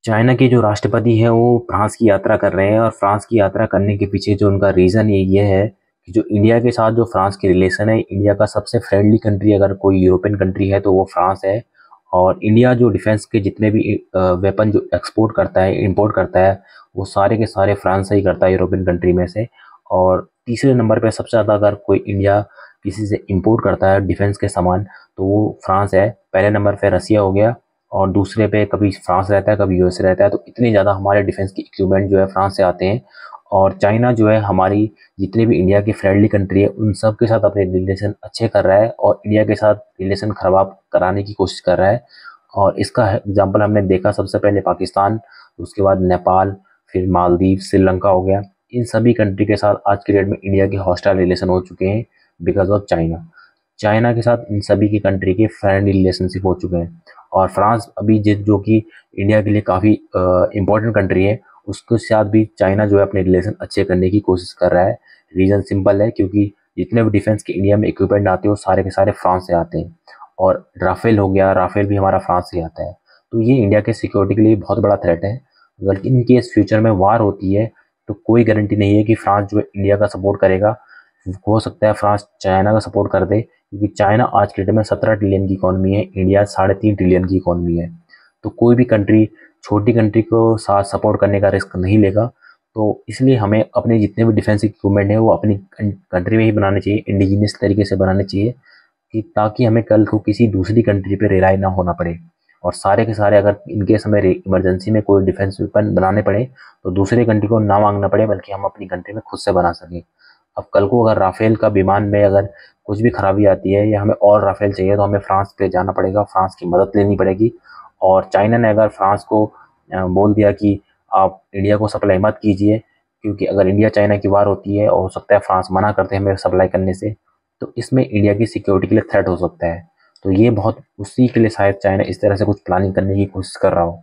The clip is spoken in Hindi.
चाइना के जो राष्ट्रपति हैं वो फ्रांस की यात्रा कर रहे हैं और फ्रांस की यात्रा करने के पीछे जो उनका रीज़न ये है कि जो इंडिया के साथ जो फ्रांस की रिलेशन है, इंडिया का सबसे फ्रेंडली कंट्री अगर कोई यूरोपियन कंट्री है तो वो फ्रांस है। और इंडिया जो डिफेंस के जितने भी वेपन जो एक्सपोर्ट करता है, इंपोर्ट करता है, वो सारे के सारे फ्रांस से ही करता है यूरोपियन कंट्री में से। और तीसरे नंबर पे सबसे ज़्यादा अगर कोई इंडिया किसी से इंपोर्ट करता है डिफेंस के सामान तो वो फ्रांस है। पहले नंबर पे रसिया हो गया और दूसरे पे कभी फ्रांस रहता है, कभी यूएसए रहता है। तो इतने ज़्यादा हमारे डिफेंस की इक्विपमेंट जो है फ्रांस से आते हैं। और चाइना जो है हमारी जितने भी इंडिया की फ्रेंडली कंट्री है उन सब के साथ अपने रिलेशन अच्छे कर रहा है और इंडिया के साथ रिलेशन खराब कराने की कोशिश कर रहा है। और इसका एग्जाम्पल हमने देखा सबसे पहले पाकिस्तान, उसके बाद नेपाल, फिर मालदीव, श्रीलंका हो गया। इन सभी कंट्री के साथ आज के डेट में इंडिया के हॉस्टाइल रिलेशन हो चुके हैं बिकॉज ऑफ चाइना। चाइना के साथ इन सभी की कंट्री के फ्रेंडली रिलेशनशिप हो चुके हैं। और फ्रांस अभी जो कि इंडिया के लिए काफ़ी इम्पोर्टेंट कंट्री है, उसके साथ भी चाइना जो है अपने रिलेशन अच्छे करने की कोशिश कर रहा है। रीज़न सिंपल है, क्योंकि जितने भी डिफेंस के इंडिया में इक्विपमेंट आते हैं वो सारे के सारे फ्रांस से आते हैं। और राफेल हो गया, राफेल भी हमारा फ्रांस से आता है। तो ये इंडिया के सिक्योरिटी के लिए बहुत बड़ा थ्रेट है। अगर इन केस फ्यूचर में वार होती है तो कोई गारंटी नहीं है कि फ्रांस जो है इंडिया का सपोर्ट करेगा। हो सकता है फ्रांस चाइना का सपोर्ट कर दे, क्योंकि चाइना आज के डेट में 17 ट्रिलियन की इकॉनमी है, इंडिया 3.5 ट्रिलियन की इकॉनमी है। तो कोई भी कंट्री छोटी कंट्री को साथ सपोर्ट करने का रिस्क नहीं लेगा। तो इसलिए हमें अपने जितने भी डिफेंस इक्विपमेंट है वो अपनी कंट्री में ही बनाने चाहिए, इंडिजिनियस तरीके से बनाने चाहिए, कि ताकि हमें कल को किसी दूसरी कंट्री पे रिलाई ना होना पड़े। और सारे के सारे अगर इनकेस हमें इमरजेंसी में कोई डिफेंस वेपन बनाने पड़े तो दूसरे कंट्री को ना मांगना पड़े, बल्कि हम अपनी कंट्री में खुद से बना सकें। अब कल को अगर राफेल का विमान में अगर कुछ भी खराबी आती है या हमें और राफेल चाहिए तो हमें फ्रांस पे जाना पड़ेगा, फ्रांस की मदद लेनी पड़ेगी। और चाइना ने अगर फ्रांस को बोल दिया कि आप इंडिया को सप्लाई मत कीजिए, क्योंकि अगर इंडिया चाइना की वार होती है और हो सकता है फ्रांस मना करते हैं हमें सप्लाई करने से, तो इसमें इंडिया की सिक्योरिटी के लिए थ्रेट हो सकता है। तो ये बहुत उसी के लिए शायद चाइना इस तरह से कुछ प्लानिंग करने की कोशिश कर रहा हो।